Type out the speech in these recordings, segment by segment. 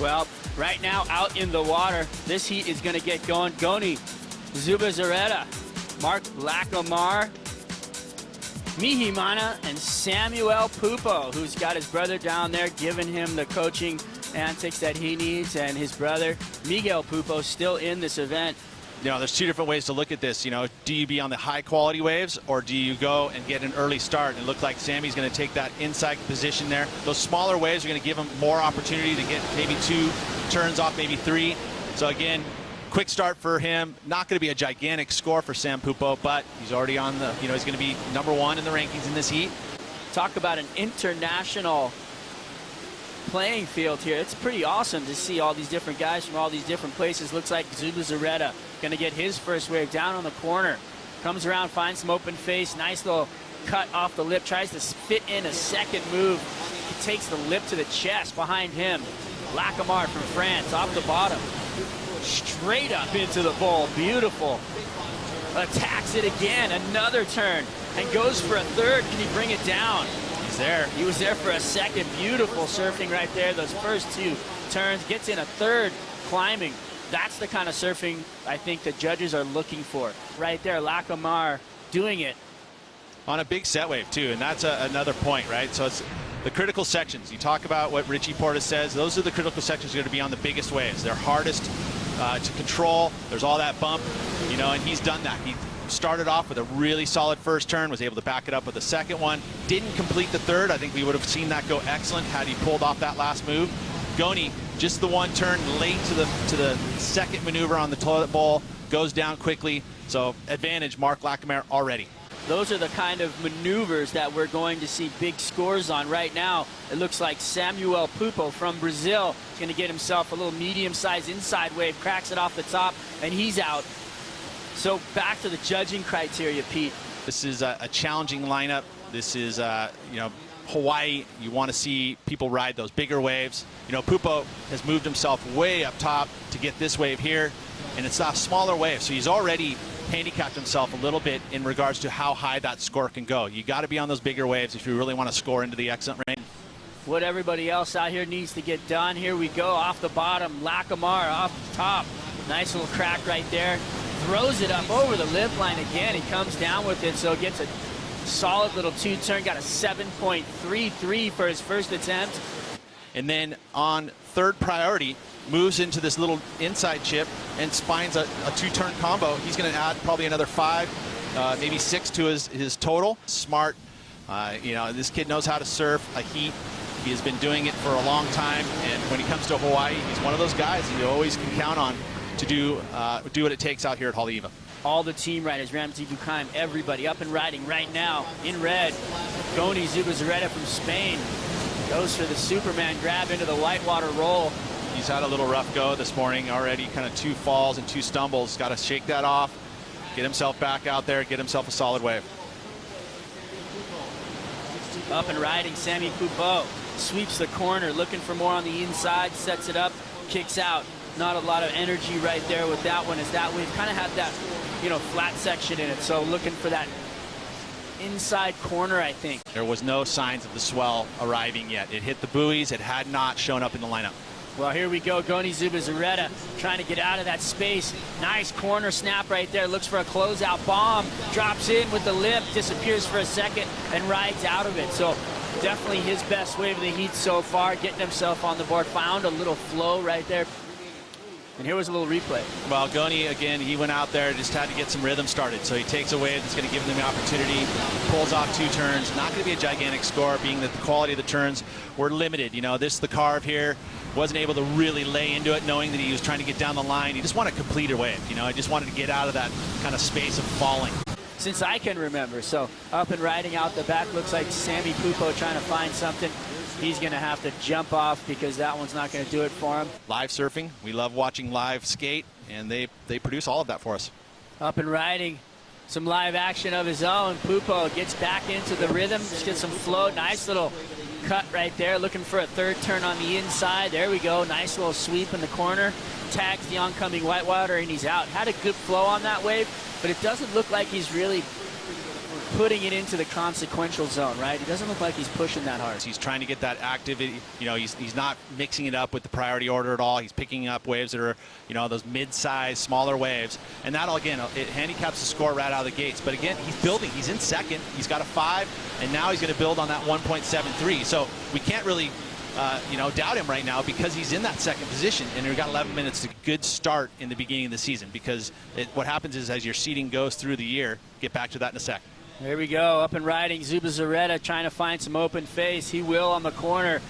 Well, right now out in the water, this heat is going to get going. Gony, Zubizarreta, Marc Lacomare, Mihimana, and Samuel Pupo, who's got his brother down there giving him the coaching antics that he needs, and his brother, Miguel Pupo, still in this event. You know, there's two different ways to look at this. You know, do you be on the high-quality waves, or do you go and get an early start? And it looked like Sammy's going to take that inside position there. Those smaller waves are going to give him more opportunity to get maybe 2 turns off, maybe 3. So again, quick start for him. Not going to be a gigantic score for Sam Pupo, but he's already on the, you know, he's going to be #1 in the rankings in this heat. Talk about an international playing field here. It's pretty awesome to see all these different guys from all these different places. Looks like Zubizarreta going to get his first wave down on the corner. Comes around, finds some open face. Nice little cut off the lip. Tries to fit in a second move. He takes the lip to the chest behind him. Lacomare from France off the bottom. Straight up into the bowl. Beautiful. Attacks it again. Another turn. And goes for a third. Can he bring it down? He's there. He was there for a second. Beautiful surfing right there. Those first 2 turns. Gets in a third climbing. That's the kind of surfing I think the judges are looking for. Right there, Lacomare doing it. On a big set wave, too, and that's another point, right? So it's the critical sections. You talk about what Richie Porta says. Those are the critical sections that are going to be on the biggest waves. They're hardest to control. There's all that bump, you know, and he's done that. He started off with a really solid first turn, was able to back it up with a second one. Didn't complete the third. I think we would have seen that go excellent had he pulled off that last move. Gony, just the one turn late to the second maneuver on the toilet bowl, goes down quickly. So advantage Marc Lacomare already. Those are the kind of maneuvers that we're going to see big scores on right now. It looks like Samuel Pupo from Brazil is going to get himself a little medium-sized inside wave, cracks it off the top, and he's out. So back to the judging criteria, Pete. This is a challenging lineup. This is, you know, Hawaii. You want to see people ride those bigger waves. You know, Pupo has moved himself way up top to get this wave here, and it's a smaller wave, so he's already handicapped himself a little bit in regards to how high that score can go. You got to be on those bigger waves if you really want to score into the excellent range. What everybody else out here needs to get done. Here we go, off the bottom, Lacomare off the top. Nice little crack right there. Throws it up over the lip line again. He comes down with it, so gets a solid little 2-turn. Got a 7.33 for his first attempt. And then on third priority, moves into this little inside chip and spines a 2-turn combo. He's going to add probably another 5, maybe 6 to his total. Smart. You know, this kid knows how to surf a heat. He has been doing it for a long time, and when he comes to Hawaii, he's one of those guys that you always can count on to do what it takes out here at Haleiwa. All the team riders, Ramsey Buchaim, everybody up and riding right now in red. Gony Zubizarreta from Spain goes for the Superman grab into the whitewater roll. He's had a little rough go this morning already, kind of 2 falls and 2 stumbles. Got to shake that off, get himself back out there, get himself a solid wave. Up and riding, Sammy Pupo sweeps the corner, looking for more on the inside, sets it up, kicks out. Not a lot of energy right there with that one, as that wave kind of had that, you know, flat section in it. So looking for that inside corner, I think. There was no signs of the swell arriving yet. It hit the buoys. It had not shown up in the lineup. Well, here we go. Gony Zubizarreta trying to get out of that space. Nice corner snap right there. Looks for a closeout bomb. Drops in with the lip, disappears for a second, and rides out of it. So definitely his best wave of the heat so far, getting himself on the board. Found a little flow right there. And here was a little replay. Well, Gony, again, he went out there, just had to get some rhythm started. So he takes a wave that's going to give him the opportunity, pulls off 2 turns. Not going to be a gigantic score, being that the quality of the turns were limited. You know, this, the carve here, wasn't able to really lay into it, knowing that he was trying to get down the line. He just wanted to complete a wave. You know, he just wanted to get out of that kind of space of falling. Since I can remember. So up and riding out the back, looks like Sammy Pupo trying to find something. He's going to have to jump off because that one's not going to do it for him. Live surfing. We love watching live skate, and they produce all of that for us. Up and riding. Some live action of his own. Pupo gets back into the rhythm. Just get some flow. Nice little cut right there. Looking for a 3rd turn on the inside. There we go. Nice little sweep in the corner. Tags the oncoming whitewater, and he's out. Had a good flow on that wave, but it doesn't look like he's really putting it into the consequential zone, right? It doesn't look like he's pushing that hard. He's trying to get that activity. You know, he's not mixing it up with the priority order at all. He's picking up waves that are, you know, those mid-size, smaller waves. And that'll, again, it handicaps the score right out of the gates. But again, he's building. He's in second. He's got a 5, and now he's going to build on that 1.73. So we can't really, you know, doubt him right now because he's in that second position, and we've got 11 minutes. It's a good start in the beginning of the season because what happens is as your seeding goes through the year, get back to that in a sec. There we go, up and riding Zubizarreta trying to find some open face. He will on the corner.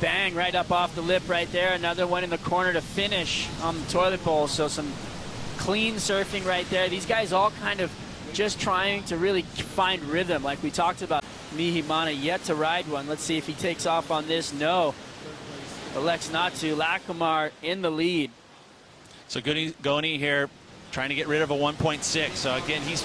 Bang, right up off the lip right there. Another one in the corner to finish on the toilet bowl. So some clean surfing right there. These guys all kind of just trying to really find rhythm like we talked about. Mihimana yet to ride one. Let's see if he takes off on this. No, elects not to. Lacomare in the lead. So Gony here trying to get rid of a 1.6. So again, he's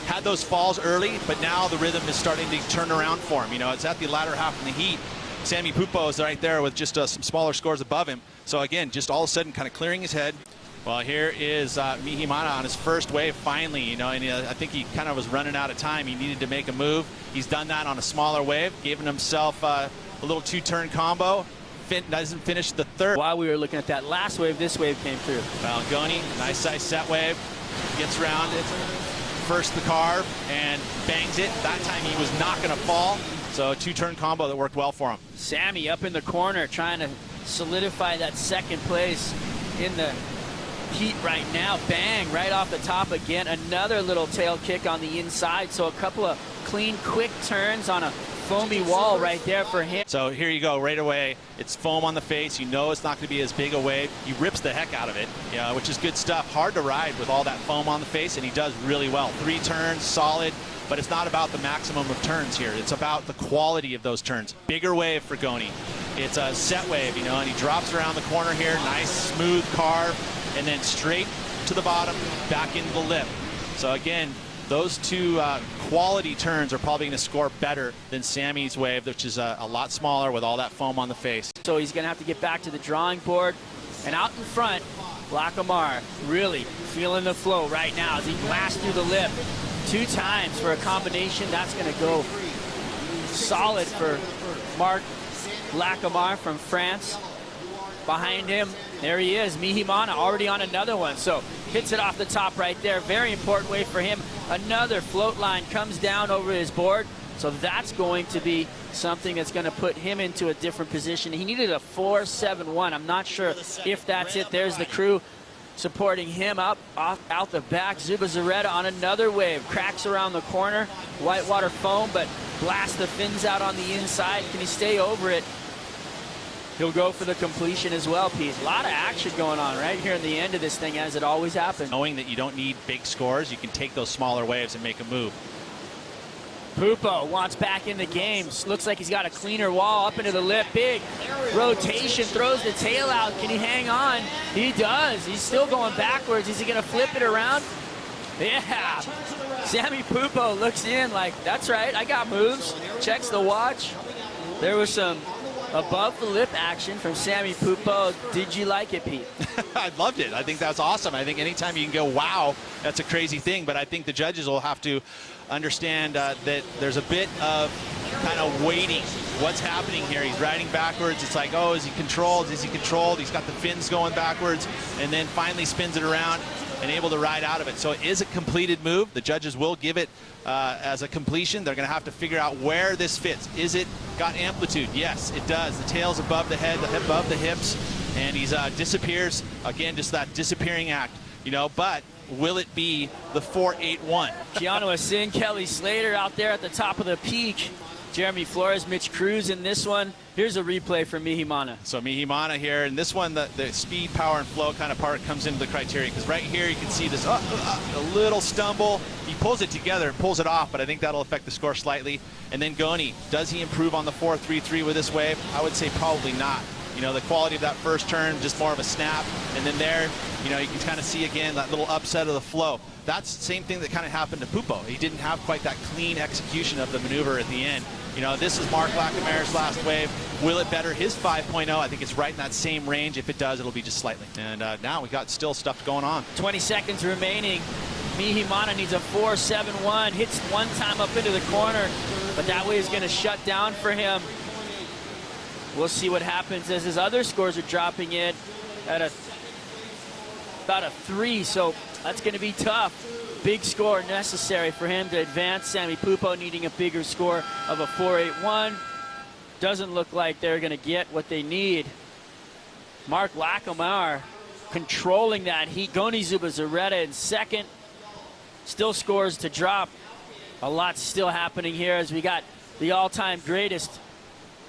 had those falls early, but now the rhythm is starting to turn around for him. You know, it's at the latter half in the heat. Sammy Pupo is right there with just some smaller scores above him. So again, just all of a sudden kind of clearing his head. Well, here is Mihimana on his first wave finally, you know, and I think he kind of was running out of time. He needed to make a move. He's done that on a smaller wave, giving himself a little 2-turn combo. Doesn't finish the third. While we were looking at that last wave, this wave came through. Well, Gony, nice size set wave, gets around it. First the carve and bangs it. That time he was not going to fall. So a 2-turn combo that worked well for him. Sammy up in the corner trying to solidify that second place in the heat right now. Bang, right off the top again. Another little tail kick on the inside. So a couple of clean, quick turns on a foamy wall right there for him. So here you go, right away. It's foam on the face. You know it's not going to be as big a wave. He rips the heck out of it, which is good stuff. Hard to ride with all that foam on the face, and he does really well. 3 turns, solid, but it's not about the maximum of turns here. It's about the quality of those turns. Bigger wave for Gony. It's a set wave, and he drops around the corner here. Nice, smooth carve, and then straight to the bottom, back into the lip. So again, those two quality turns are probably going to score better than Sammy's wave, which is a lot smaller with all that foam on the face. So he's going to have to get back to the drawing board. And out in front, Lacomare really feeling the flow right now as he blasts through the lip 2 times for a combination. That's going to go solid for Marc Lacomare from France. Behind him, there he is, Mihimana, already on another one. So hits it off the top right there. Very important wave for him. Another float line comes down over his board. So that's going to be something that's going to put him into a different position. He needed a 4.71. I'm not sure if that's it. There's the crew supporting him out the back. Zubizarreta on another wave. Cracks around the corner. Whitewater foam, but blasts the fins out on the inside. Can he stay over it? He'll go for the completion as well, Pete. A lot of action going on right here in the end of this thing, as it always happens. Knowing that you don't need big scores, you can take those smaller waves and make a move. Pupo wants back in the game. Looks like he's got a cleaner wall up into the lip. Big rotation, throws the tail out. Can he hang on? He does. He's still going backwards. Is he going to flip it around? Yeah. Sammy Pupo looks in like, that's right, I got moves. Checks the watch. There was some above the lip action from Sammy Pupo. Did you like it, Pete? I loved it. I think that's awesome. I think anytime you can go, wow, that's a crazy thing. But I think the judges will have to understand that there's a bit of kind of waiting. What's happening here? He's riding backwards. It's like, oh, is he controlled? Is he controlled? He's got the fins going backwards, and then finally spins it around and able to ride out of it. So it is a completed move. The judges will give it as a completion. They're going to have to figure out where this fits. Is it got amplitude? Yes, it does. The tail's above the head, above the hips, and he's disappears. Again, just that disappearing act, but will it be the 4.81? Keanu Asin, Kelly Slater out there at the top of the peak. Jeremy Flores, Mitch Cruz in this one. Here's a replay for Mihimana. So Mihimana here, and this one, the speed, power, and flow kind of part comes into the criteria, because right here you can see this a little stumble. He pulls it together and pulls it off, but I think that'll affect the score slightly. And then Gony, does he improve on the 4.33 with this wave? I would say probably not. The quality of that first turn, just more of a snap. And then there, you can kind of see again that little upset of the flow. That's the same thing that kind of happened to Pupo. He didn't have quite that clean execution of the maneuver at the end. This is Marc Lacomare's last wave. Will it better his 5.0? I think it's right in that same range. If it does, it'll be just slightly. And now we got still stuff going on. 20 seconds remaining. Mihimana needs a 4.71. Hits one time up into the corner, but that way is going to shut down for him. We'll see what happens as his other scores are dropping in at about a 3, so that's going to be tough. Big score necessary for him to advance. Sammy Pupo needing a bigger score of a 4.81. Doesn't look like they're going to get what they need. Marc Lacomare controlling that heat. Gony Zubizarreta in second. Still scores to drop. A lot still happening here as we got the all-time greatest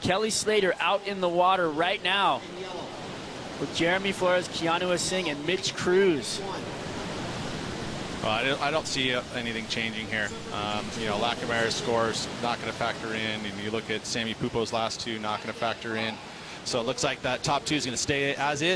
Kelly Slater out in the water right now with Jeremy Flores, Keanu Singh, and Mitch Cruz. Well, I don't see anything changing here. You know, Lacomare's scores not going to factor in, and you look at Sammy Pupo's last two, not going to factor in. So it looks like that top two is going to stay as is.